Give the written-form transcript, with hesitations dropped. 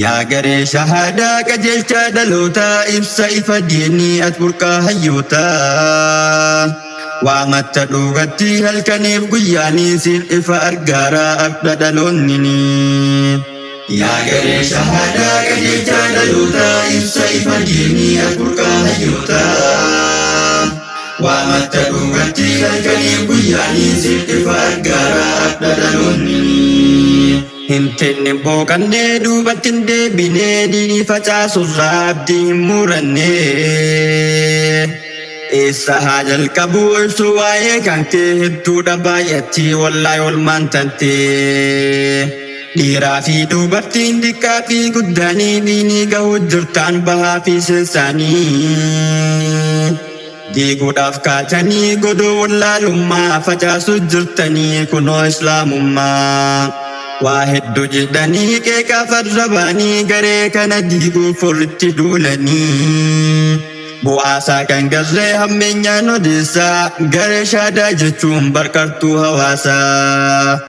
Yaa garee shahadaa qajeelcha dhalootaa ibsa ifa diinii ati burqaa hayyootaa. Waamatta dhugatti halkaniif guyyaanii siin ifa argaaraa abda dhaloonnini. Yaa garee shahadaa qajeelcha dhalootaa ibsa ifa diinii ati burqaa hayyootaa. Waamatta dhugatti halkaniif guyyaanii siin ifa argaaraa abda dhaloonnini. Hintinni booqannee duubattiin deebinee diinii facaasurraa abdii hin murannee. Eessa haa jalqabu ibsu waa'ee kan kee hedduudha baay'atti wallaahi olmaan tantee. Dhiiraa fi dubartiin xiqqaa fi guddaanii diinii gahuu jirtaan bahaa fi seessaanii. Diiguudhaaf kaatanii godoo wallaalummaa facaasu jirtanii kunoo islaamummaa. Waa hedduu jedhanii qeeqaaf arrabanii garee kana diiguuf walitti duulanii. Bu'aasaa kan garree hammeenyaan odeessaa garee shaadaa jechuun barqartuu hawaasaa.